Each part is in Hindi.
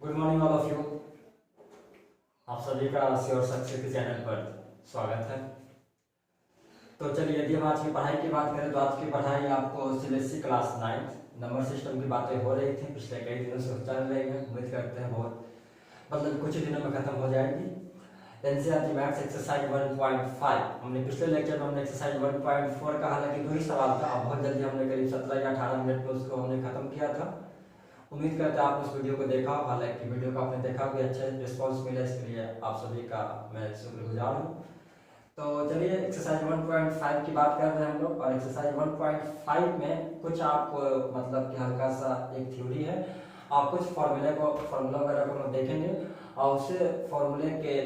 Good morning all of you. आप सभी का श्योर सक्सेस के चैनल पर स्वागत है। तो चलिए, यदि हम आज की पढ़ाई की बात करें तो आज की पढ़ाई आपको सीबीएसई क्लास 9 नंबर सिस्टम की बातें हो रही थी, पिछले कई दिनों से चल रही है। उम्मीद करते हैं बहुत कुछ ही दिनों में खत्म हो जाएगी। एनसीईआरटी मैथ्स एक्सरसाइज 1.5 हमने पिछले लेक्चर में हमने एक्सरसाइज 1.4 का हालांकि 2 ही सवाल था, अब बहुत जल्दी हमने करीब 17 या 18 मिनट में उसको हमने खत्म किया था। उम्मीद करते हैं आप उस वीडियो को देखा हो। हालांकि वीडियो को आपने देखा कि अच्छा रिस्पांस मिला, इसके लिए आप सभी का मैं शुक्रगुजार हूँ। तो चलिए, एक्सरसाइज 1.5 की बात कर रहे हैं हम लोग, और एक्सरसाइज 1.5 में कुछ आपको कि हल्का सा एक थ्योरी है। आप कुछ फॉर्मूला वगैरह को हम देखेंगे और उसे फॉर्मूले के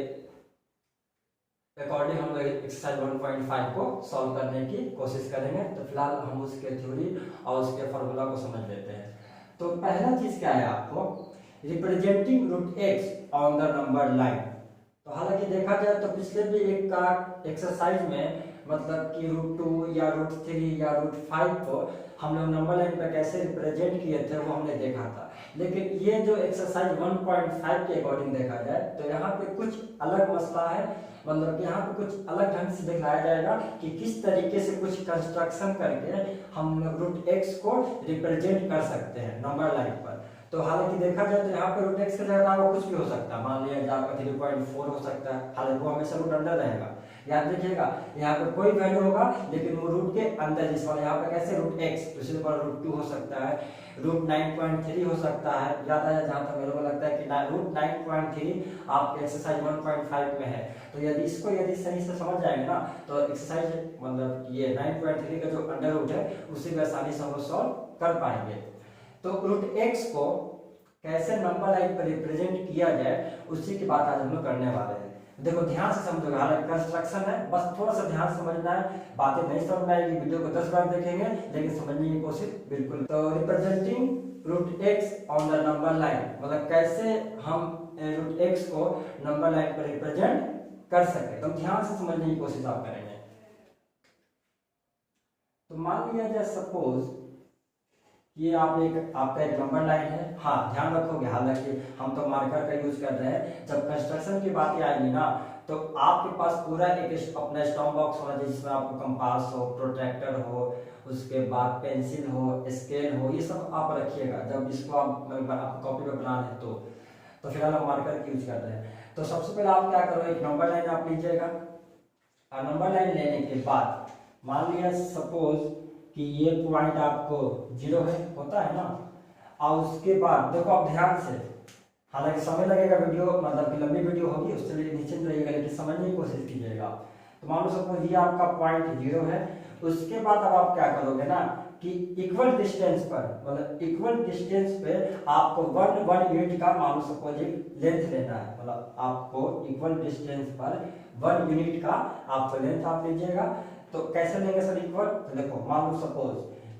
अकॉर्डिंग हम लोग एक्सरसाइज 1.5 को सॉल्व करने की कोशिश करेंगे। तो फिलहाल हम उसके थ्योरी और उसके फॉर्मूला को समझ लेते हैं। तो पहला चीज क्या है, आपको representing root x on the number line. तो हालांकि देखा जाए तो पिछले भी एक का एक्सरसाइज में कि √2 या √3 या √5 को हम लोग नंबर लाइन पर कैसे रिप्रेजेंट किए थे वो हमने देखा था। लेकिन ये जो एक्सरसाइज 1.5 के अकॉर्डिंग देखा जाए तो यहाँ पे कुछ अलग मसला है। कि यहाँ पे कुछ अलग ढंग से दिखाया जाएगा कि किस तरीके से कुछ कंस्ट्रक्शन करके हम रूट एक्स को रिप्रेजेंट कर सकते हैं नंबर लाइन पर। तो हालांकि देखा जाए तो यहाँ पे रूट एक्स के जगह वो कुछ भी हो सकता है। मान लिया आपका 3.4 हो सकता है, हालांकि वो हमेशा रूट अंडर रहेगा। याद रखिएगा, यहाँ पे कोई वैल्यू होगा लेकिन वो रूट के अंदर, जिस वाले यहाँ पे कैसे रूट एक्स, दूसरे पर √2 हो सकता है, √9.3 हो सकता है। याद आया, जहाँ तक मेरे को लगता है कि √9.3 आपके एक्सरसाइज 1.5 में है। तो यदि सही से समझ जाएंगे ना तो एक्सरसाइज ये 9.3 का जो अंडर रूट है उसी में आसानी से हम सॉल्व कर पाएंगे। तो रूट एक्स को कैसे नंबर लाइन पर रिप्रेजेंट किया जाए उसी की बात आज हम लोग करने वाले हैं। देखो ध्यान से समझोगे, हालांकि कंस्ट्रक्शन है, बस थोड़ा सा ध्यान से समझना है। बातें नहीं समझ में आएगी, वीडियो को 10 बार देखेंगे लेकिन समझने की कोशिश बिल्कुल। तो representing root x on the number line, कैसे हम रूट एक्स को नंबर लाइन पर रिप्रेजेंट कर सके। तो ध्यान से समझने की कोशिश आप करेंगे। तो मान लिया जाए सपोज ये आपका एक नंबर लाइन है। हाँ, ध्यान रखोगे, हालांकि हम तो मार्कर का यूज कर रहे हैं। जब कंस्ट्रक्शन की बात आएगी ना तो आपके पास पूरा एक अपना स्टॉप बॉक्स होना चाहिए, जिसमें आपको कंपास हो, प्रोट्रैक्टर हो, उसके बाद पेंसिल हो, स्केल हो, ये सब आप रखिएगा जब इसको आप कॉपी पे बना रहे तो फिलहाल हम मार्कर की यूज कर रहे हैं। तो सबसे पहले आप क्या करो, एक नंबर लाइन आप लीजिएगा और नंबर लाइन लेने के बाद मान लिया सपोज कि ये पॉइंट आपको 0 है, होता है ना। और उसके बाद देखो आप ध्यान से, हालांकि समय लगेगा, वीडियो कि लंबी वीडियो होगी, उससे लिए निश्चिंत रहिएगा लेकिन समझने की कोशिश कीजिएगा। तो मान लो सपोज ये आपका पॉइंट 0 है। उसके बाद अब आप क्या करोगे ना कि इक्वल डिस्टेंस पर इक्वल डिस्टेंस पे आपको वन यूनिट का मान लो सपोज एक लेंथ लेना है। आपको इक्वल डिस्टेंस पर 1 यूनिट का आपको लेंथ आप लीजिएगा। तो कैसे लेंगे सर इक्वल? तो देखो मान लो सपोज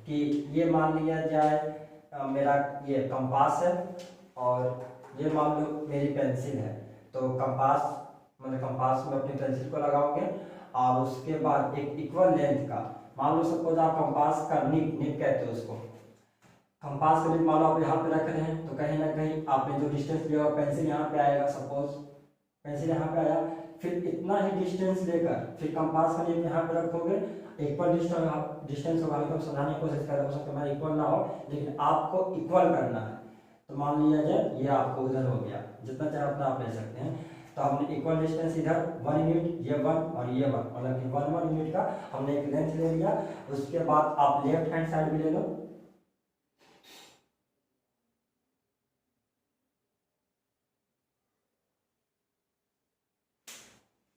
कि ये मान लिया जाए मेरा ये कंपास है और ये मान लो मेरी पेंसिल है। तो कंपास में अपनी पेंसिल को लगाओगे और उसके बाद एक इक्वल लेंथ का, मान लो सपोज आप कंपास का निप कहते हो उसको, कंपास का निप मान लो आप यहाँ पे रख रहे हैं। तो कहीं ना कहीं आपने जो डिस्टेंस लिया पेंसिल यहाँ पे आएगा, सपोज पेंसिल यहाँ पे आया, फिर इतना ही डिस्टेंस लेकर फिर कंपास का निप यहाँ पे रखोगे। इक्वल डिस्टेंस होगा, हम समझाने की कोशिश कर रहे हो सकता है इक्वल ना हो लेकिन आपको इक्वल करना है। तो मान लिया जाए ये आपको उधर हो गया, जितना चाहे उतना आप ले सकते हैं। तो हमने इक्वल डिस्टेंस इधर 1 यूनिट, ये 1 और ये 1, कि 1 यूनिट का हमने एक लेंथ ले लिया। उसके बाद आप लेफ्ट हैंड साइड भी ले लो।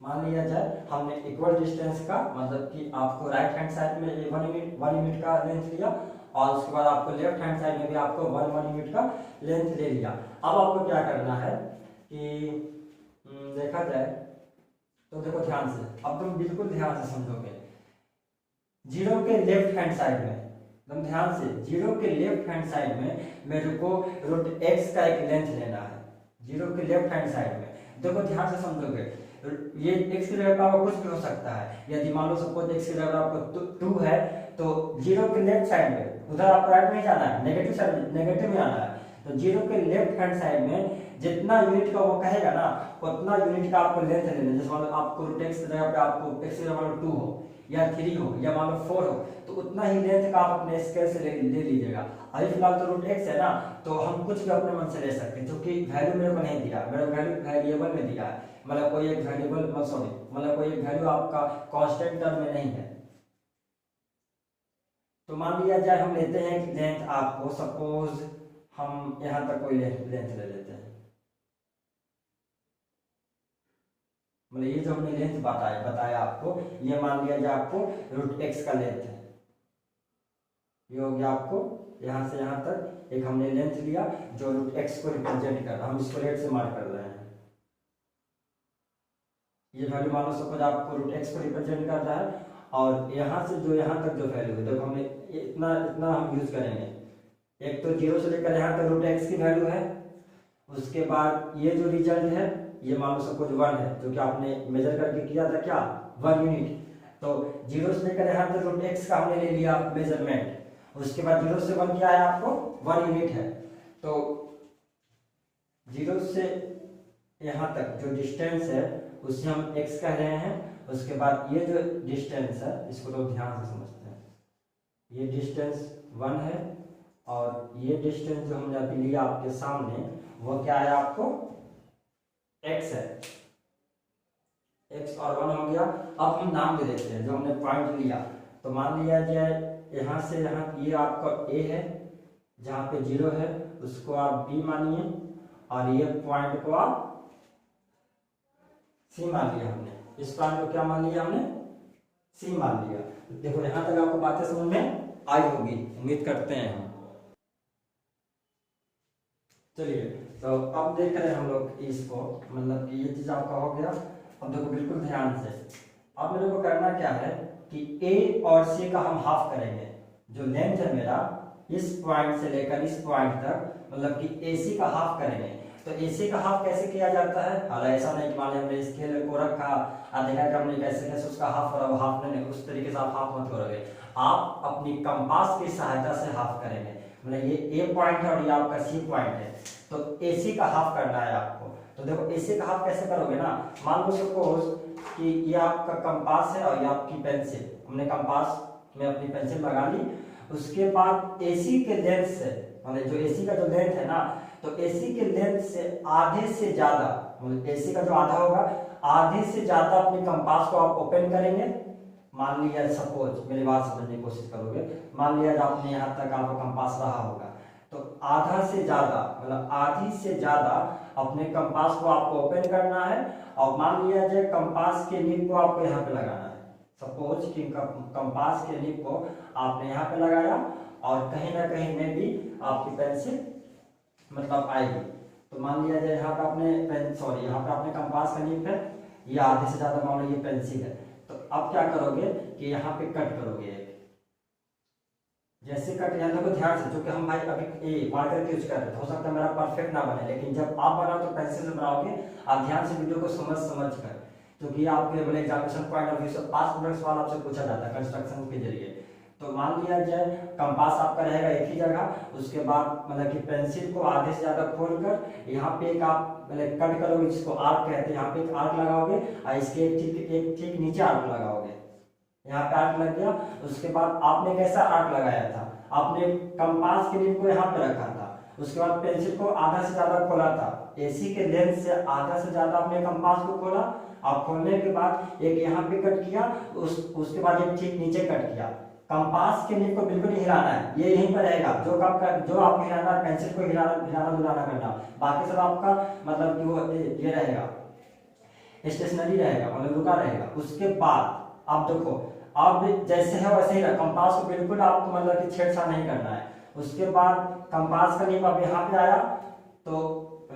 मान लिया जाए हमने इक्वल डिस्टेंस का कि आपको राइट हैंड साइड में 1 यूनिट का लेंथ लिया और उसके बाद आपको लेफ्ट हैंड साइड में भी आपको 1 यूनिट का लेंथ ले लिया। अब आपको क्या करना है कि देखा जाए तो देखो ध्यान से, अब तुम बिल्कुल ध्यान से समझोगे। 0 के लेफ्ट हैंड साइड में, एकदम ध्यान से, 0 के लेफ्ट हैंड साइड में मेरे को रूट एक्स का एक लेंथ लेना है। 0 के लेफ्ट हैंड साइड में देखो ध्यान से समझोगे, ये एक्स की जगह पर कुछ भी हो सकता है। यदि मान लो सपोज एक्स की जगह आपको 2 है तो 0 के लेफ्ट साइड में उधर आपको राइट में जाना है, नेगेटिव में आना है। तो जीरो के लेफ्ट हैंड साइड में जितना यूनिट का वो कहेगा ना उतना यूनिट का आपको लेंथ लेना। जैसे मान लो आपको रूट एक्स की जगह पे आपको एक्स की जगह मान लो 2 हो या 3 हो या मान लो 4 हो, तो उतना ही लेंथ का आप अपने स्केल से ले लीजिएगा। अभी फिलहाल तो रूट एक्स है ना, तो हम कुछ भी अपने मन से ले सकते हैं, क्योंकि वैल्यू मेरे को नहीं दिया, मेरा वैल्यू वेरिएबल में दिया है, मतलब कोई एक वेरिएबल सॉरी मतलब कोई एक वैल्यू आपका कांस्टेंट टर्म में नहीं है। तो मान लिया जाए हम लेते हैं लेंथ, आपको सपोज हम यहां तक कोई लेंथ ले लेते हैं, मतलब ये जो हमने लेंथ बताया आपको, ये मान लिया जाए आपको रूट एक्स का लेंथ है। ये हो गया आपको यहां से यहां तक एक हमने लेंथ लिया जो रूट एक्स को रिप्रेजेंट कर रहा है, हम इसको रेड से मार्क कर रहे हैं। ये वैल्यू मान लो सपोज आपको रूट एक्स को रिप्रेजेंट कर रहा है, और यहाँ से जो यहाँ तक जो वैल्यू है, देखो हमने इतना इतना हम यूज करेंगे। एक तो जीरो से लेकर यहाँ तक रूट एक्स की वैल्यू है, उसके बाद ये जो रिजल्ट है ये मान लो सपोज 1 है, जो कि आपने मेजर करके किया था क्या 1 यूनिट। तो जीरो से लेकर यहाँ तक रूट एक्स का हमने ले लिया मेजरमेंट, उसके बाद जीरो से 1 क्या है आपको 1 यूनिट है। तो जीरो से यहाँ तक जो डिस्टेंस है उसे हम x कह रहे हैं। उसके बाद ये जो डिस्टेंस है इसको तो ध्यान से समझते हैं, ये डिस्टेंस 1 है, और ये डिस्टेंस जो हमने अभी लिया आपके सामने वो क्या है आपको x है, x और 1 हो गया। अब हम नाम दे देते हैं जो हमने पॉइंट लिया, तो मान लिया जाए यहाँ से यहाँ ये आपका a है, जहाँ पे जीरो है उसको आप b मानिए, और ये पॉइंट को आप c मान लिया हमने, इस पॉइंट को क्या मान लिया हमने c मान लिया। देखो यहाँ तक आपको बातें समझ में आई होगी, उम्मीद करते हैं हम। चलिए तो अब देख रहे हैं हम लोग इसको, मतलब कि ये चीज आपका हो गया। अब देखो बिल्कुल ध्यान से, अब मेरे को करना क्या है कि a और c का हम हाफ करेंगे। जो लेंथ है मेरा इस पॉइंट से लेकर इस पॉइंट तक, मतलब कि AC का हाफ करेंगे। तो AC का हाफ कैसे किया जाता है, हालांकि ऐसा नहीं कि मान लिया हमने स्केल को रखा और देखा कि हमने कैसे कैसे उसका हाफ करा, हाफ नहीं, उस तरीके से आप हाफ मत करोगे, आप अपनी कंपास की सहायता से हाफ करेंगे। मतलब ये A पॉइंट है और ये आपका C पॉइंट है, तो AC का हाफ करना है आपको। तो देखो AC का हाफ कैसे करोगे ना, मान लो सपोज कि ये आपका कंपास है और ये आपकी पेंसिल, हमने कंपास में अपनी पेंसिल लगा ली। उसके बाद AC के लेंथ से, मतलब जो AC का जो लेंथ है ना, तो AC के लेंथ से आधे से ज्यादा, मतलब AC का जो आधा होगा आधे से ज्यादा अपने कंपास को आप ओपन करेंगे। मान लिया सपोज, मेरी बात समझने की कोशिश करोगे, मान लिया आपने यहाँ तक आपका कंपास रहा होगा, तो आधा से ज्यादा मतलब आधी से ज्यादा अपने कंपास को आपको ओपन करना है, और मान लिया जाए कंपास के नीब को आपको यहाँ पे लगाना है। सपोज कि कंपास के नीब को आपने यहाँ पे लगाया, और कहीं ना कहीं में भी आपकी पेंसिल मतलब आएगी। तो मान लिया जाए यहाँ पे आपने यहाँ पे आपने कंपास का नीब है, ये आधे से ज्यादा मान लो ये पेंसिल है। तो अब क्या करोगे कि यहाँ पे कट करोगे, जैसे कट, यहाँ देखो ध्यान से, क्योंकि हम भाई अभी ए मार्कर के यूज कर रहे हैं, हो सकता है मेरा परफेक्ट ना बने, लेकिन जब आप बनाओ तो पेंसिल से बनाओगे। आप ध्यान से वीडियो को समझ कर, क्योंकि आपके मतलब एग्जामिनेशन पॉइंट ऑफ व्यू से 5 मिनट सवाल आपसे पूछा जाता है कंस्ट्रक्शन के जरिए। तो मान लिया जाए कंपास आपका रहेगा एक ही जगह, उसके बाद मतलब कि पेंसिल को आधे से ज्यादा खोलकर यहाँ पे एक आप मतलब कट करोगे, जिसको आर्क कहते हैं, यहाँ पे एक आर्क लगाओगे और इसके एक ठीक नीचे आर्क लगाओगे, यहाँ पे आर्क लग गया। उसके बाद आपने कैसा आर्क लगाया था, आपने कंपास के नीब को यहाँ पे रखा था, उसके बाद पेंसिल को आधा से ज्यादा खोला था, AC के लेंथ से आधा से ज्यादा आपने कंपास को खोला, और खोलने के बाद एक यहाँ पे कट किया, उसके बाद एक ठीक नीचे कट किया। कंपास के नीब को बिल्कुल नहीं हिलाना है, ये यहीं पर रहेगा, जो आपको हिलाना है पेंसिल को हिलाना डुलाना करना, बाकी सब आपका मतलब कि वो ये रहेगा स्टेशनरी रहेगा, मतलब रुका रहेगा। उसके बाद आप देखो, अब जैसे है वैसे ही कंपास को बिल्कुल आपको मतलब कि छेड़छाड़ नहीं करना है। उसके बाद कंपास का नीब अब यहाँ पे आया, तो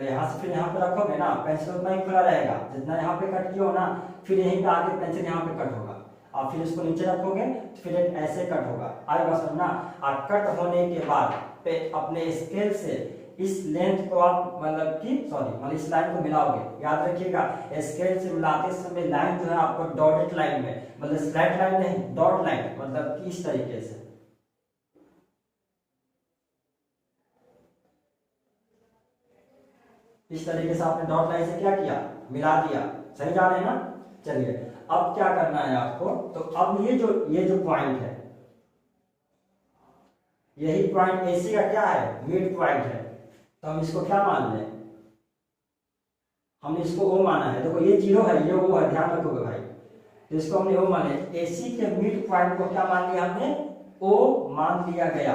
यहाँ से फिर यहाँ पे रखोगे ना, पेंसिल उतना ही खुला रहेगा जितना यहाँ पे कट किया हो ना, फिर यहीं पे आगे पेंसिल यहाँ पे कट होगा, और फिर इसको नीचे रखोगे तो फिर एक ऐसे कट होगा, आएगा समझना। और कट होने के बाद पे अपने स्केल से इस लेंथ को आप मतलब इस लाइन को मिलाओगे। याद रखिएगा स्केल से मिलाते समय लाइन जो है आपको डॉटेड लाइन में, मतलब स्ट्रेट लाइन नहीं, डॉट लाइन, मतलब इस तरीके से। इस तरीके से आपने डॉट लाइन से क्या किया, मिला दिया। सही जा रहे हैं ना। चलिए अब क्या करना है आपको, तो अब ये जो पॉइंट है, यही पॉइंट एसी का क्या है, मिड पॉइंट है। तो हम इसको क्या मान लें, हमने इसको ओ माना है। देखो ये 0 है, ये ओ है, ध्यान रखोगे भाई। तो इसको हमने ओ माने, एसी के मिड पॉइंट को क्या मान लिया हमने, ओ मान लिया गया।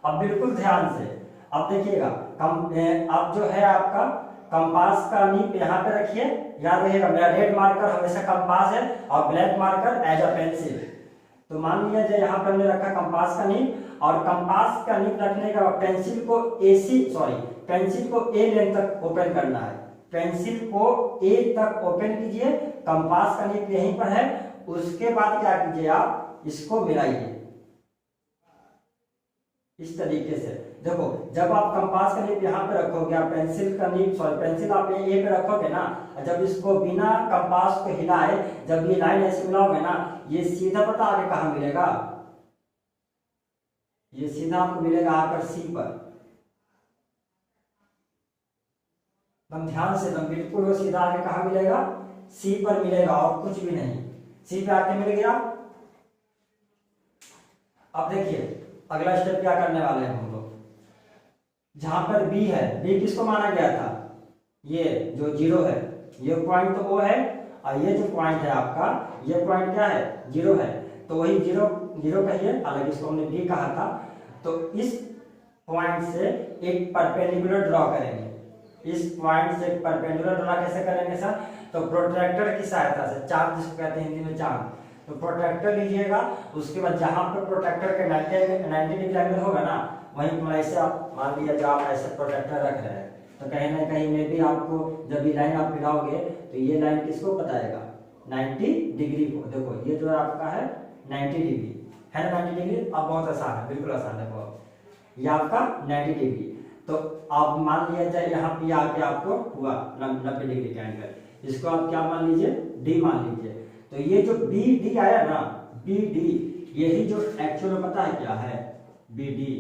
अब बिल्कुल ध्यान से अब देखिएगा, अब जो है आपका कंपास का नीब यहाँ पे रखिए, याद रहिएगा मेरा रेड मार्कर हमेशा कंपास है और black marker as a pencil. तो मान लिया जाए यहाँ पर हमने रखा कंपास का नीब, और कंपास का नीब रखने का पेंसिल को पेंसिल को ए लेंथ तक ओपन करना है। पेंसिल को ए तक ओपन कीजिए, कंपास का नीब यहीं पर है। उसके बाद क्या कीजिए, आप इसको मिलाइए इस तरीके से। देखो जब आप कंपास का नीब यहाँ पे रखोगे, आप पेंसिल आप ए पे रखोगे ना, जब इसको बिना कंपास को हिलाए जब ये लाइन ऐसे मिलाओगे ना, ये सीधा पता आगे कहाँ मिलेगा, ये सीधा आपको मिलेगा आकर सी पर। एकदम ध्यान से, एकदम बिल्कुल वो सीधा आगे कहाँ मिलेगा, सी पर मिलेगा और कुछ भी नहीं। सी पे आके मिल गया। अब देखिए अगला स्टेप क्या करने वाले हैं हम लोग, जहां पर बी है, बी किसको माना गया था, ये जो 0 है, ये पॉइंट तो ओ है, और ये जो पॉइंट है आपका, ये पॉइंट क्या है, 0 है। तो वही 0 कहिए, हालांकि इसको हमने बी कहा था। तो इस पॉइंट से एक परपेंडिकुलर ड्रॉ करेंगे। इस पॉइंट से परपेंडिकुलर ड्रॉ कैसे करेंगे सर, तो प्रोट्रैक्टर की सहायता से, चाप जिसको कहते हैं हिंदी में चाप। तो प्रोट्रैक्टर लीजिएगा, उसके बाद जहां पर प्रोट्रैक्टर के 90 डिग्री एंगल होगा ना, वहीं पर ऐसे आप मान लीजिए, आप ऐसे प्रोट्रैक्टर रख रहे हैं, तो कहीं ना कहीं में भी आपको जब ये लाइन आप मिलाओगे तो ये लाइन किसको बताएगा, 90 डिग्री को। देखो ये जो आपका है 90 डिग्री है ना, 90 डिग्री। अब बहुत आसान है, बिल्कुल आसान है बहुत, ये आपका 90 डिग्री। तो आप मान लिया जाए यहाँ पे आके आपको हुआ 90 डिग्री का एंगल, इसको आप क्या मान लीजिए, डी मान लीजिए। तो ये जो बी डी आया ना, बी डी, यही जो एक्चुअल में पता है क्या है, बी डी,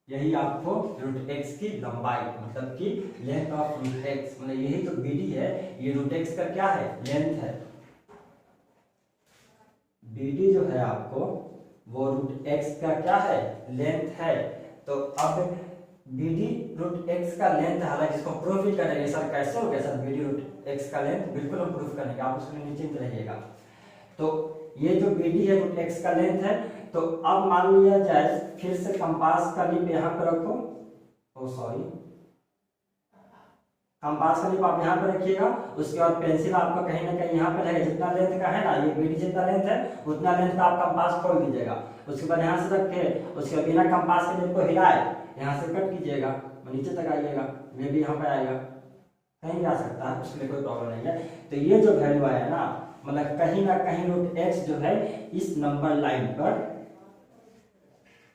यही आपको रूट एक्स की लंबाई, मतलब कि लेंथ ऑफ रूट एक्स, मतलब यही जो बी डी है, ये रूट एक्स का क्या है, लेंथ है। बी डी जो है आपको वो रूट एक्स का क्या है, लेंथ है। तो अब बी डी रूट एक्स का लेंथ है, हालांकि इसको प्रूफ ही करेंगे सर, कैसे हो गया sir B D root x का लेंथ, बिल्कुल हम प्रूफ करेंगे, आप उसके लिए निश्चिंत रहिएगा। तो ये जो बी डी है रूट एक्स का लेंथ है। तो अब मान लिया जाए, फिर से कंपास का नीब यहाँ पे रखो, कंपास का नीब आप यहाँ पे रखिएगा। उसके बाद पेंसिल आपका कहीं ना कहीं यहाँ पे रहेगा, जितना लेंथ का है ना, ये बी डी जितना लेंथ है उतना लेंथ का आप कंपास खोल दीजिएगा। उसके बाद यहाँ से रखे, उसके बाद बिना कंपास के नीब को हिलाए यहाँ से कट कीजिएगा, नीचे तक आइएगा, मे भी यहाँ पे आएगा, कहीं भी आ सकता है, उसके लिए कोई प्रॉब्लम नहीं है। तो ये जो वैल्यू आया ना, मतलब कहीं ना कहीं रूट एक्स जो है इस नंबर लाइन पर,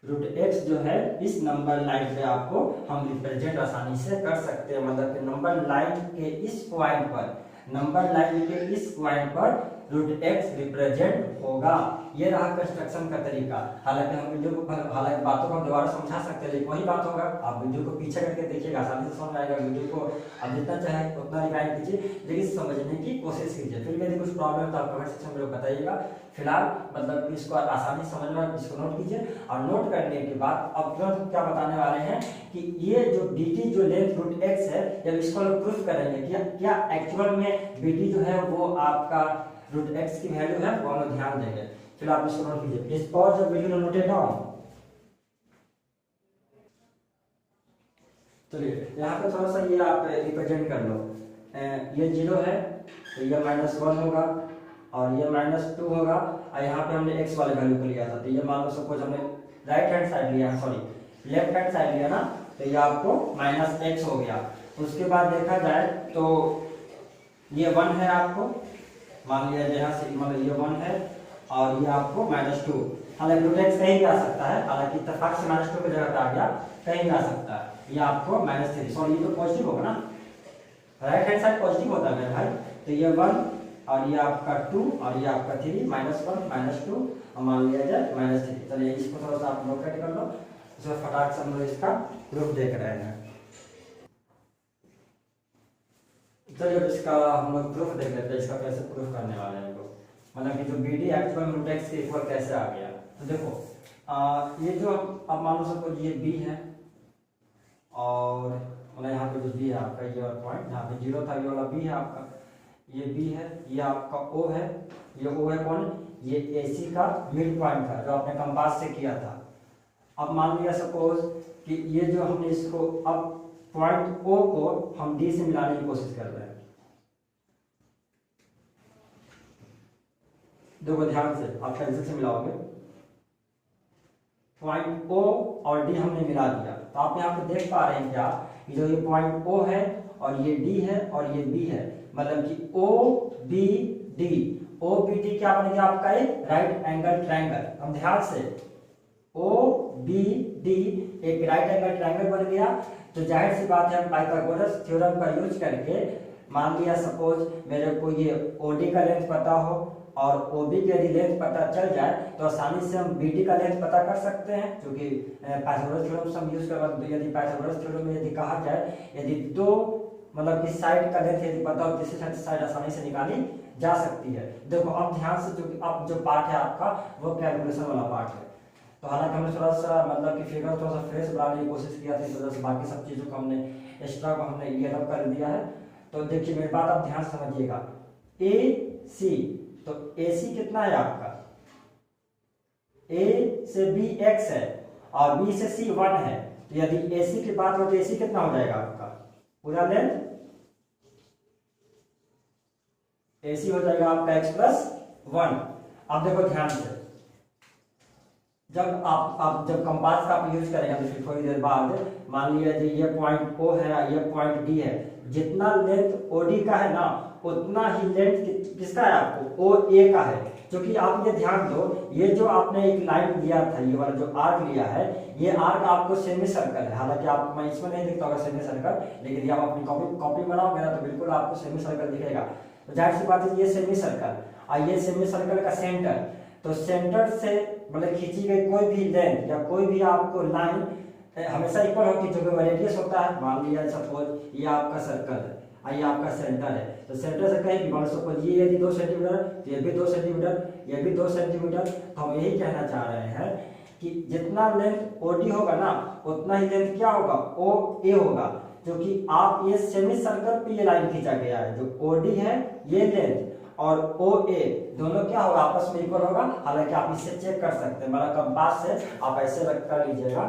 रूट एक्स जो है इस नंबर लाइन पे आपको हम रिप्रेजेंट आसानी से कर सकते हैं। मतलब कि नंबर लाइन के इस पॉइंट पर, नंबर लाइन के इस पॉइंट पर रूट एक्स रिप्रेजेंट होगा। ये रहा कंस्ट्रक्शन का तरीका। हालांकि हम वीडियो को, हालांकि बातों को हम दोबारा समझा सकते हैं, लेकिन वही बात होगा, आप वीडियो को पीछे करके देखिएगा, आसानी से समझ आएगा। वीडियो को आप जितना चाहे उतना रिवाइंड कीजिए, लेकिन समझने की कोशिश कीजिए। फिर यदि कुछ प्रॉब्लम है तो आप कमेंट सेक्शन में बताइएगा। फिलहाल मतलब इसको आसानी समझ में, इसको नोट कीजिए। और नोट करने के बाद अब तुरंत क्या बताने वाले हैं कि ये जो बी टी जो लेंथ रूट एक्स है, जब इसको हम प्रूफ करेंगे कि क्या एक्चुअल में बी टी जो है वो आपका रूट एक्स की वैल्यू है, वो हम ध्यान देंगे। फिर आप इसको नोट कीजिए, please pause the video, note it down. चलिए यहाँ पे थोड़ा सा ये आप रिप्रेजेंट कर लो, ये 0 है तो ये -1 होगा, और ये -2 होगा, और यहाँ पे हमने x वाले वैल्यू को लिया था। तो ये मान लो सपोज हमने राइट हैंड साइड लिया, सॉरी लेफ्ट हैंड साइड लिया ना, तो ये आपको -x हो गया। उसके बाद देखा जाए तो ये 1 है, आपको मान लिया यहाँ से, मतलब ये 1 है, और ये आपको -2। हालांकि रूट एक्स कहीं भी आ सकता है, हालांकि इत्तेफाक से -2 की जगह पे आ गया, कहीं भी आ सकता है। ये आपको -3, सॉरी ये तो पॉजिटिव होगा ना, राइट हैंड साइड पॉजिटिव होता है मेरे भाई। तो ये 1 और ये आपका 2 और ये आपका 3, -1 -2 और मान लिया जाए -3। चलिए इसको थोड़ा सा आप नोट कर लो, इसमें फटाक से हम लोग इसका प्रूफ देख रहे हैं। चलिए अब इसका हम लोग प्रूफ देख लेते हैं, इसका कैसे प्रूफ करने वाले हैं हम लोग, मतलब कि जो B D actual root x के इक्वल कैसे आ गया। तो देखो ये जो अब मान लो सपोज ये बी है और मतलब यहाँ पे जो बी है आपका ये वाला पॉइंट यहाँ पे जीरो था, ये वाला बी है आपका, ये बी है, ये आपका ओ है, ये ओ है कौन, ये ए सी का मिड पॉइंट था जो आपने कंपास से किया था। अब मान लिया सपोज कि ये जो हमने इसको अब पॉइंट ओ को हम डी से मिलाने की कोशिश कर रहे हैं। देखो ध्यान से आप पेंसिल से मिलाओगे, पॉइंट ओ और डी हमने मिला दिया, तो आप यहाँ पे देख पा रहे हैं क्या, जो ये पॉइंट ओ है और ये डी है और ये बी है, मतलब कि O B D, O B D क्या बन गया आपका एक राइट एंगल ट्रायंगल। अब ध्यान से ओ बी डी एक राइट एंगल ट्रायंगल बन गया, तो जाहिर सी बात है हम पाइथागोरस थ्योरम का यूज करके मान लिया सपोज मेरे को ये ओडी का लेंथ पता हो और ओबी की यदि लेंथ पता चल जाए तो आसानी से हम बीडी का लेंथ पता कर सकते हैं, क्योंकि पाइथागोरस थ्योरम से हम यूज कर रहे हैं। यदि पाइथागोरस थ्योरम में यदि कहा जाए यदि दो मतलब कि साइड का लेंथ यदि पता हो तीसरी साइड आसानी से निकाली जा सकती है। देखो अब ध्यान से जो अब जो पार्ट है आपका वो कैलकुलेशन वाला पार्ट है, तो हालांकि हमने थोड़ा सा मतलब कि फिगर थोड़ा सा फ्रेश बनाने की कोशिश किया था, इस वजह से बाकी सब चीज़ों को हमने एक्स्ट्रा को हमने ये अलग कर दिया है। तो देखिए मेरी बात आप ध्यान समझिएगा, ए सी, तो ए सी कितना है आपका, ए से बी एक्स है और बी से सी 1 है, तो यदि ए सी की बात हो तो ए सी कितना हो जाएगा आपका पूरा लेंथ, ए सी हो जाएगा आपका x प्लस 1। अब देखो ध्यान से जब आप जब कंपास का आप यूज करेंगे तो फिर थोड़ी देर बाद मान लिया ये पॉइंट ओ है ये पॉइंट डी है, जितना लेंथ ओडी का है ना उतना ही लेंथ किसका है आपको ओ ए का है। क्योंकि आप ये ध्यान दो ये जो आपने एक लाइन लिया था ये वाला जो आर्क लिया है ये आर्क आपको सेमी सर्कल है, हालांकि आप मैं इसमें नहीं दिखता होगा सेमी सर्कल, लेकिन यदि आप अपनी कॉपी बनाओगे ना तो बिल्कुल आपको सेमी सर्कल दिखेगा। तो जाहिर सी बात है ये सेमी सर्कल और ये सेमी सर्कल का सेंटर, तो सेंटर से मतलब खींची गई कोई भी लेंथ या कोई भी आपको लाइन हमेशा इक्वल होती है, जो कि रेडियस होता है। मान लिया सपोज ये आपका सर्कल है और ये आपका सेंटर है, तो सेंटर से कहीं भी मान सपोज ये यदि 2 सेंटीमीटर तो ये भी 2 सेंटीमीटर, ये भी 2 सेंटीमीटर, तो हम यही कहना चाह रहे हैं कि जितना लेंथ ओडी होगा ना उतना ही लेंथ क्या होगा ओ ए होगा, क्योंकि आप ये सेमी सर्कल पे ये लाइन खींचा गया है, जो ओडी है ये लेंथ और ओ ए दोनों क्या होगा आपस में इक्वल होगा। हालांकि आप इससे चेक कर सकते हैं, मतलब कंपास से आप ऐसे रख कर लीजिएगा,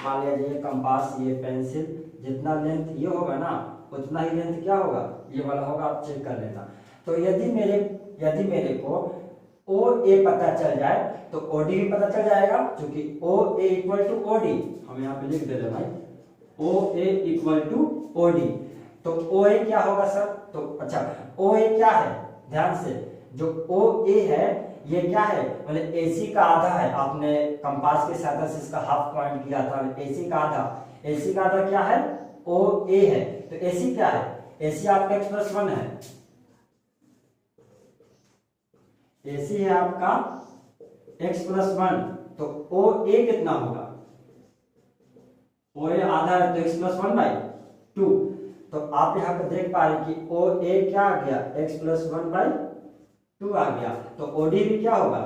मान लीजिए ये कंपास ये पेंसिल जितना लेंथ ये होगा ना उतना ही लेंथ क्या होगा ये वाला होगा, आप चेक कर लेना। तो यदि मेरे को ओ ए पता चल जाए तो ओ डी भी पता चल जाएगा, क्योंकि ओ ए इक्वल टू ओ डी, हम यहाँ पे लिख दे रहे भाई ओ ए इक्वल टू ओ डी। तो ओ ए क्या होगा सर, तो अच्छा ओ ए क्या है, ध्यान से जो ओ ए है ये क्या है मतलब एसी का आधा है, आपने कंपास के सहायता से इसका हाफ पॉइंट किया था, एसी का आधा, एसी का आधा क्या है ओ ए है, तो एसी क्या है, एसी आपका x प्लस 1 है, एसी है आपका x प्लस 1, तो ओ ए कितना होगा, ओ ए आधा है तो x प्लस 1 बाई 2, तो आप यहाँ पे देख पा रहे कि ओ ए क्या आ गया x प्लस 1 बाई 2 आ गया, तो ओडी भी क्या होगा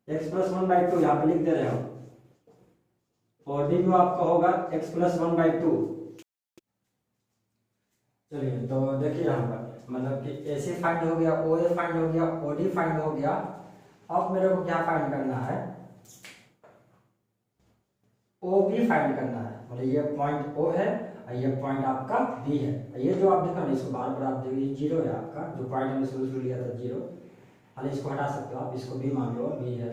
x प्लस 1 बाई 2, यहाँ पे लिख दे रहे हो ओडी भी आपका होगा x प्लस 1 बाई 2। चलिए तो देखिए यहाँ पर मतलब कि एसी फाइंड हो गया, ओ ए फाइंड हो गया, ओडी फाइंड हो गया, अब मेरे को क्या फाइंड करना है ओ बी फाइंड करना है, मतलब ये पॉइंट ओ है और ये पॉइंट आपका बी है, ये जो आप देखो ना इसको बार बार आप देखिए जीरो है आपका, जो पॉइंट हमने शुरू लिया था जीरो, हाल इसको हटा सकते हो आप, इसको बी मान लो बी है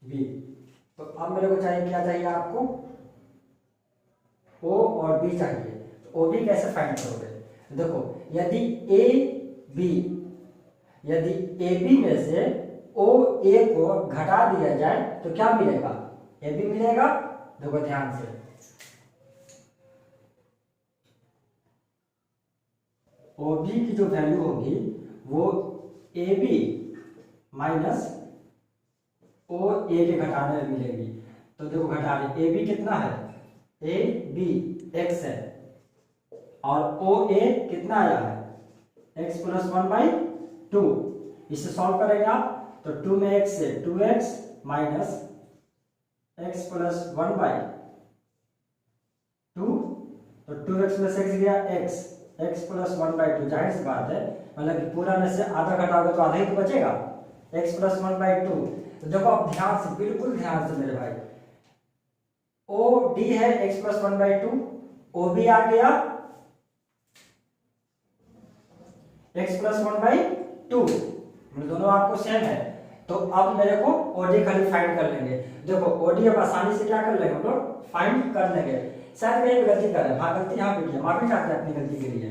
बी। तो अब मेरे को चाहिए क्या चाहिए आपको ओ और बी चाहिए, तो ओ बी कैसे फाइंड करोगे, देखो यदि ए बी में से ओ ए को घटा दिया जाए तो क्या मिलेगा ए बी मिलेगा, देखो ध्यान से ओ बी की जो वैल्यू होगी वो ए बी माइनस ओ ए के घटाने में मिलेगी। तो देखो घटा रहे ए बी कितना है ए बी एक्स है और ओ ए कितना आया है x प्लस 1/2। इसे सॉल्व करेंगे आप तो 2 में x से 2x माइनस x प्लस 1/2, तो 2x प्लस x गया x प्लस 1/2। जाहिर सी बात है मतलब कि पूरा में से आधा घटाओगे तो आधा ही तो बचेगा, x प्लस 1/2। तो देखो आप ध्यान से, बिल्कुल ध्यान से मेरे भाई, ओ डी है x प्लस 1/2, ओ भी आ गया x प्लस 1/2, दोनों आपको सेम है। तो अब मेरे को ओडी खाली फाइंड कर लेंगे। देखो ओडी अब आसानी से क्या कर लेंगे हम लोग, फाइंड कर लेंगे। शायद कहीं भी गलती कर रहे हैं, हाँ गलती यहाँ पे की है, माफी चाहते हैं अपनी गलती के लिए।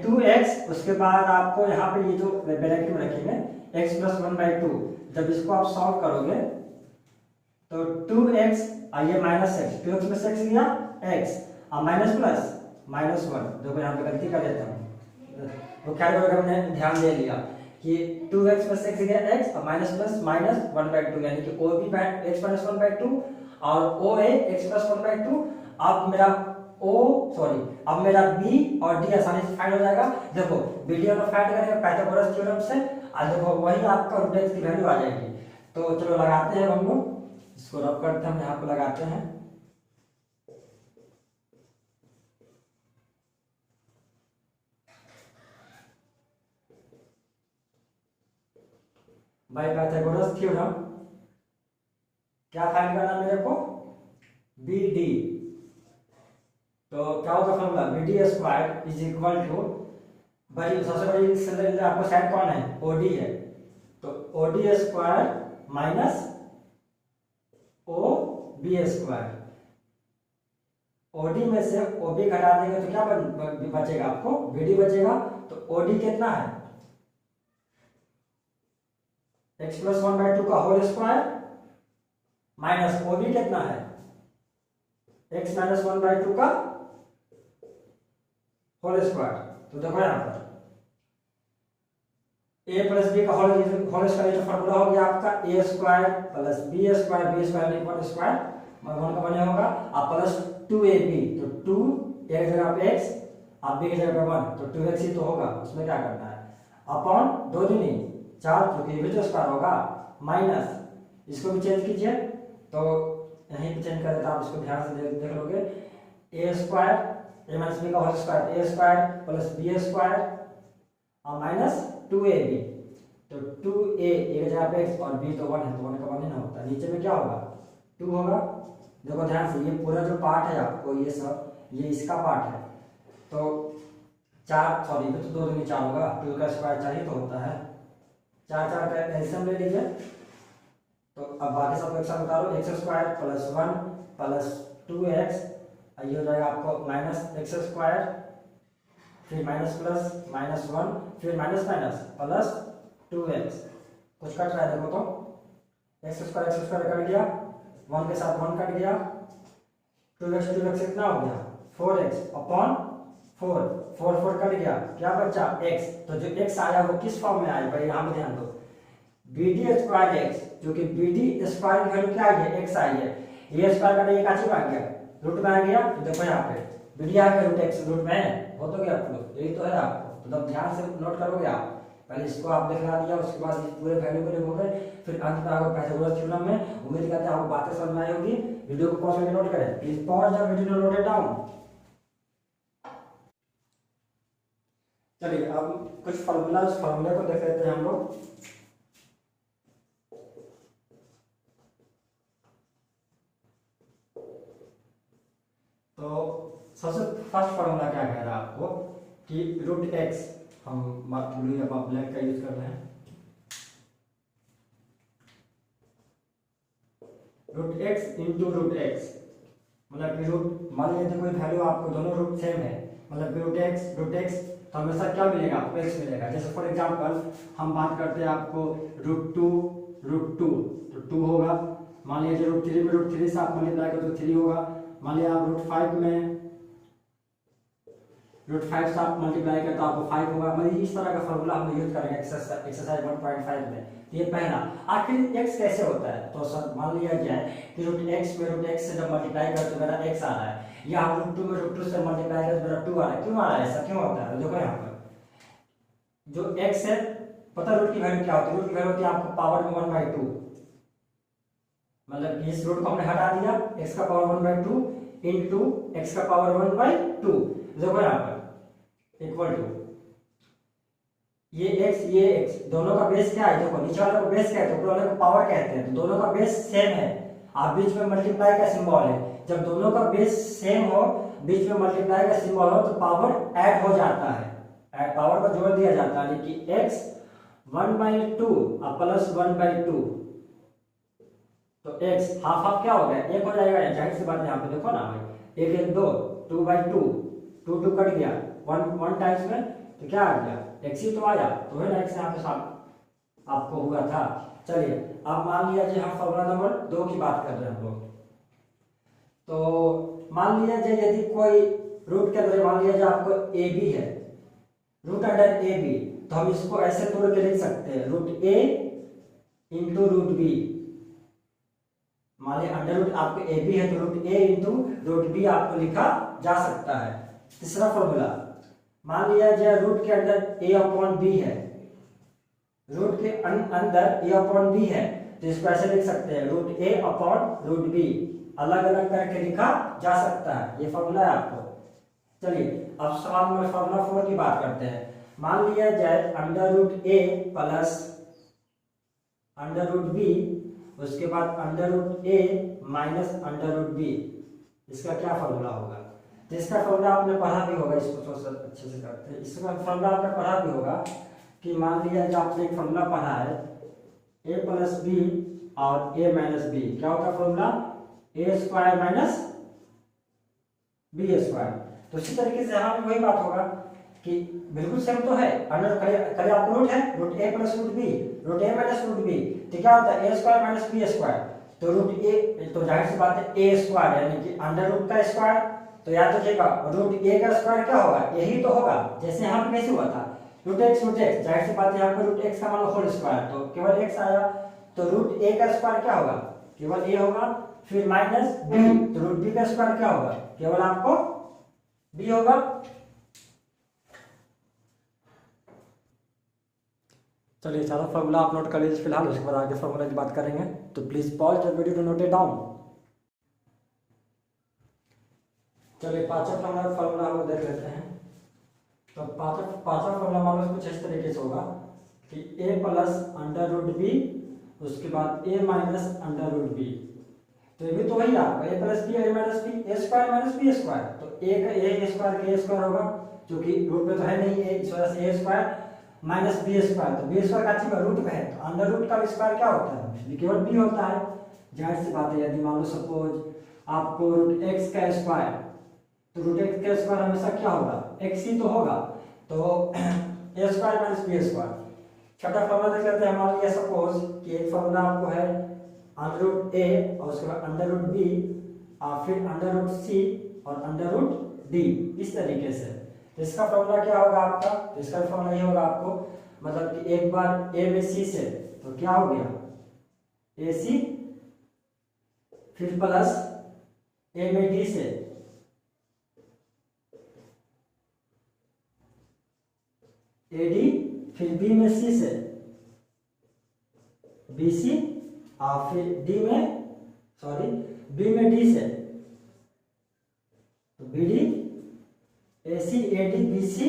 2x उसके बाद आपको यहाँ पे ये जो ब्रैकेट में रखेंगे x प्लस 1/2। जब इसको आप सॉल्व करोगे तो 2x आइए minus x, 2x plus x गया x और माइनस प्लस -1। देखो यहाँ पे गलती कर देता हूँ, तो क्या करोगे, हमने ध्यान दे लिया कि 2x प्लस x गया x और माइनस प्लस -1/2, यानी कि o भी x प्लस 1/2 और o है x प्लस 1/2। अब मेरा अब मेरा b और d आसानी से फाइंड हो जाएगा। देखो वीडियो में फाइंड करेंगे पाइथागोरस थ्योरम से, और देखो वही आपका रूट x की वैल्यू आ जाएगी। तो चलो लगाते हैं हम लोग, इसको रब करते हैं, हम यहाँ पे लगाते हैं। बाय पाइथागोरस थ्योरम क्या फाइंड करना मेरे को, बी डी। तो क्या होगा formula, B D square is equal to, सबसे बड़ी आपको साइड कौन है, ओडी है, तो OD square minus O B square. OD में से ओबी घटा देंगे तो क्या बचेगा आपको, बीडी बचेगा। तो ओडी कितना है, x प्लस 1/2 का होल स्क्वायर माइनस ओबी कितना है, x माइनस 1/2 का होल स्क्वायर। तो देखो यहाँ पर a प्लस बी का होल स्क्वायर जो फॉर्मूला हो गया आपका a square plus B square, B square नहीं वन स्क्वायर वन का बने होगा, और प्लस 2ab, तो 2 एक जगह पे x और b की जगह पे 1, तो 2x ही तो होगा, उसमें क्या करना है, अपॉन 2 दूनी 4, जो कि भी तो स्क्वायर होगा, माइनस इसको भी चेंज कीजिए, तो यहीं पे चेंज कर देता, आप इसको ध्यान से देख लोगे, a square a minus b का whole square, a square plus b square और माइनस 2ab, तो 2a एक जगह पे x और b तो 1 है, तो 1 का 1 ही ना होता, नीचे में क्या होगा 2 होगा। देखो ध्यान से, ये पूरा जो पार्ट है आपको, ये सब ये इसका पार्ट है, तो 4 सॉरी तो 2 दूनी 4 होगा, 2 का स्क्वायर चाहिए तो होता है 4 4 का एलसीएम ले लीजिए। तो अब बाकी सब एक साथ उतारो, x square plus 1 plus 2x, ये हो जाएगा आपको माइनस x स्क्वायर, फिर माइनस प्लस -1, फिर माइनस प्लस 2x, कुछ कट रहा है देखो, तो x स्क्वायर कट गया, 1 के साथ 1 कट गया, 2x कितना हो गया 4x अपॉन 4 कट गया, क्या बचा x। तो जो x आया वो किस फॉर्म में आया, भाई यहाँ पे ध्यान दो, bd स्क्वायर x, जो कि bd स्क्वायर की वैल्यू क्या आई है, x आई है, ये स्क्वायर का एक आची आ गया, रूट में आ गया, तो देखो यहाँ पे bd आ गया, रूट x रूट में हो तो गया आपको, यही तो है आपको, तो तब ध्यान से नोट करोगे आप, पहले इसको आप दिखला दिया, उसके बाद इस पूरे वैल्यू को देखोगे, फिर अंत में आओगे पाइथागोरस थ्योरम में। उम्मीद करते हैं आपको बातें समझ में आई होगी। वीडियो को पॉज करके नोट करें, please pause the video, note it down. चलिए अब कुछ फार्मूले को देख लेते हैं हम लोग। तो सबसे फर्स्ट फार्मूला क्या कह रहा है आपको कि रूट x, हम ब्लू या ब्लैक का यूज कर रहे हैं, root x into root x, मतलब कि रूट मान लीजिए कोई वैल्यू आपको दोनों रूट सेम है, मतलब रूट x तो हमेशा क्या मिलेगा आपको x मिलेगा। जैसे फॉर एग्जांपल हम बात करते हैं आपको रूट टू तो 2 होगा, मान लीजिए रूट 3 में रूट 3 से आप मल्टीप्लाई करो तो 3 होगा, मान लीजिए आप रूट 5 से आप मल्टीप्लाई करते तो आपको 5 होगा। मतलब इस तरह का फॉर्मूला हम यूज करेंगे एक्सरसाइज 1.5 में। ये पहला, आखिर x कैसे होता है, तो सर मान लिया जाए कि रूट x में रूट x से जब मल्टीप्लाई करते तो मेरा x आ रहा है, यहाँ रूट टू में रूट टू से मल्टीप्लाई करें मेरा 2 आ रहा है। क्यों आ रहा है, ऐसा क्यों होता है? देखो यहाँ पर जो x है, पता रूट की वैल्यू क्या होती है? रूट की वैल्यू होती है आपको पावर में 1/2, मतलब इस रूट को हमने हटा दिया, x का पावर 1/2 इंटू x का पावर 1/2। देखो यहाँ पर इक्वल टू ये x दोनों का बेस क्या है? देखो नीचे वाले को बेस क्या है, ऊपर वाले को पावर कहते हैं, तो दोनों का बेस सेम है। आप बीच में मल्टीप्लाई का सिंबल है, जब दोनों का बेस सेम हो, बीच में मल्टीप्लाई का सिंबल हो, तो पावर ऐड हो जाता है, पावर को जोड़ दिया जाता है। कि x 1/2 और प्लस 1/2, तो x हाफ हाफ क्या हो गया, एक हो जाएगा। जाहिर सी बात है, यहाँ पे देखो ना भाई, 1 1 2, 2/2, 2 2 कट गया, 1 टाइम्स में, तो क्या आ गया, x ही तो आया, तो है ना x यहाँ पे आपको हुआ था। चलिए अब मान लिया जी हम फॉर्मूला नंबर 2 की बात कर रहे हैं हम लोग। तो मान लिया जाए यदि कोई रूट के अंदर, मान लिया जाए आपको ए बी है, रूट अंडर ए बी, तो हम इसको ऐसे तोड़ के लिख सकते हैं, रूट ए इंटू रूट बी। मान लिया अंडर रूट आपको ए बी है, तो रूट ए इंटू रूट बी आपको लिखा जा सकता है। तीसरा फॉर्मूला, मान लिया जाए रूट के अंदर ए अपॉन बी है, रूट के अंदर ए अपॉन बी है, तो इसको ऐसे लिख सकते हैं, रूट ए अपॉन रूट बी, अलग अलग करके लिखा जा सकता है। ये फॉर्मूला है आपको। चलिए अब सवाल में फॉर्मूला 4 की बात करते हैं। मान लिया जाए अंडर रूट ए प्लस अंडर रूट बी, उसके बाद अंडर रूट ए माइनस अंडर रूट बी, इसका क्या फॉर्मूला होगा? तो इसका फॉर्मूला आपने पढ़ा भी होगा, इसको थोड़ा सा अच्छे से करते हैं। इसका फॉर्मूला आपने पढ़ा भी होगा कि मान लिया जाए आपने एक फॉर्मूला पढ़ा है ए प्लस बी और ए माइनस बी, क्या होता है formula? A square minus B square. तो इसी तरीके से यहाँ पे वही बात होगा कि बिल्कुल सेम तो है, अंडर करे आपको रूट है, रूट ए प्लस रूट बी, रूट ए माइनस रूट बी, तो क्या होता है ए स्क्वायर माइनस बी स्क्वायर। तो रूट ए, तो जाहिर सी बात है ए स्क्वायर यानी कि अंडर रूट का स्क्वायर, तो याद रखिएगा रूट ए का स्क्वायर क्या होगा, यही तो होगा। जैसे यहाँ पे कैसे हुआ था, रूट एक्स, जाहिर सी बात है यहाँ पे रूट एक्स का मान लो होल स्क्वायर, तो केवल एक्स आया, तो रूट ए का स्क्वायर क्या होगा, केवल ए होगा, फिर माइनस बी, तो रूट बी का स्क्वायर क्या होगा, केवल आपको बी होगा। चलिए सारा फॉर्मूला आप नोट कर लीजिए फिलहाल, उसके बाद आगे फॉर्मूला की बात करेंगे, तो please pause the video to note it down. चलिए पांचवा फॉर्मूला हम देख लेते हैं। तो पांचवा फॉर्मूला मान लो कुछ इस तरीके से होगा कि a plus under root B, उसके बाद a minus under root B, तो ये भी तो वही आपका a plus B a minus B, a square minus B square, तो a का a स्क्वायर का a स्क्वायर होगा, क्योंकि रूट में तो है नहीं a, इस वजह से a square minus B square, तो बी स्क्वायर का चीज रूट में है, तो अंडर रूट का स्क्वायर क्या होता है, केवल बी होता है। जाहिर सी बात है यदि मान लो सपोज आपको रूट एक्स का स्क्वायर, तो रूट एक्स का स्क्वायर हमेशा क्या होगा, एक्स ही तो होगा, तो a square minus B square. छठा फॉर्मूला देख लेते हैं। मान लिया सपोज कि एक फॉर्मूला आपको है अंडर रूट ए और उसके बाद अंडर रूट बी और फिर अंडर रूट सी और अंडर रूट डी, इस तरीके से। तो इसका फॉर्मूला क्या होगा आपका, तो इसका फॉर्मूला ये होगा आपको, मतलब कि एक बार ए में सी से, तो क्या हो गया ए सी, फिर प्लस ए में डी से, ए डी, फिर बी में सी से बी सी, और फिर डी में बी में डी से, तो B D, A C A D B C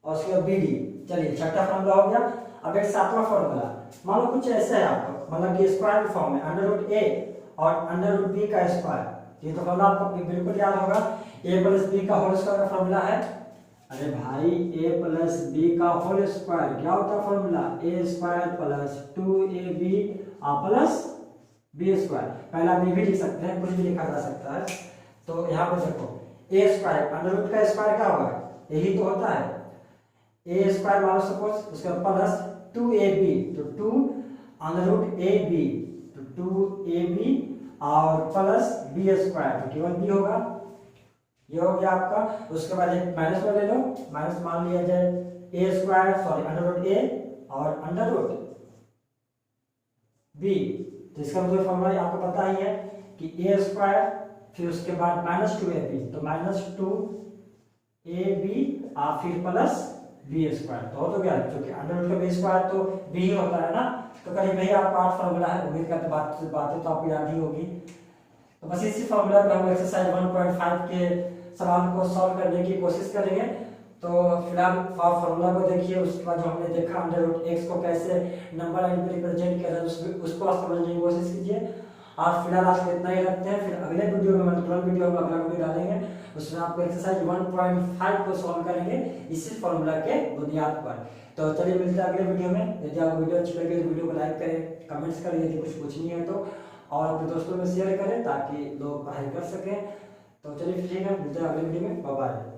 और उसके बाद बी डी। चलिए छठा फॉर्मूला हो गया। अब एक सातवां फॉर्मूला, मान लो कुछ ऐसा है आपको, मतलब कि स्क्वायर फॉर्म है अंडर रूट ए और अंडर रूट बी का स्क्वायर। ये तो फॉर्मूला आपको बिल्कुल याद होगा, ए प्लस बी का होल स्क्वायर का फॉर्मूला है। अरे भाई ए प्लस बी का होल स्क्वायर क्या होता है formula, A square plus 2ab plus B square. पहला बी भी लिख सकते हैं, कुछ भी लिखा जा सकता है। तो यहाँ पर देखो ए स्क्वायर अंडर रूट का स्क्वायर क्या होगा, यही तो होता है ए स्क्वायर मान लो सपोज, उसके बाद प्लस 2ab, तो 2 अंडर रूट ए बी, तो 2ab और प्लस बी स्क्वायर, तो केवल बी होगा, ये हो गया आपका। उसके बाद एक माइनस में ले लो, माइनस मान लिया जाए ए स्क्वायर अंडर रूट ए और अंडर रूट बी, तो इसका मतलब फॉर्मूला आपको पता ही है कि ए स्क्वायर फिर उसके बाद -2ab, तो -2ab फिर प्लस बी स्क्वायर, तो हो गया, क्योंकि अंडर रूट का बी स्क्वायर तो बी ही होता है ना। तो करीब भैया आपका 8 फॉर्मूला है, उम्मीद करते बातें तो आपको याद ही होगी। तो बस इसी फॉर्मूला पे हम एक्सरसाइज 1.5 के सवाल को सॉल्व करने की कोशिश करेंगे। तो फिलहाल फॉर्मूला को देखिए, उसके बाद जो हमने देखा अंडर रूट एक्स को कैसे नंबर लाइन पे रिप्रेजेंट किया जाए उसको आप समझने की कोशिश कीजिए। और फिलहाल आज को इतना ही रखते हैं, फिर अगले वीडियो में मतलब वीडियो में अगला वीडियो डालेंगे, उसमें आपको एक्सरसाइज 1.5 को सॉल्व करेंगे इसी फॉर्मूला के बुनियाद पर। तो चलिए मिलते हैं अगले वीडियो में। यदि आपको वीडियो अच्छी लगे तो वीडियो को लाइक करें, कमेंट्स करें यदि कुछ पूछनी है तो, और अपने दोस्तों में शेयर करें ताकि लोग पढ़ाई कर सकें। तो चलिए ठीक है, मिलते हैं अगले वीडियो में, बाय बाय।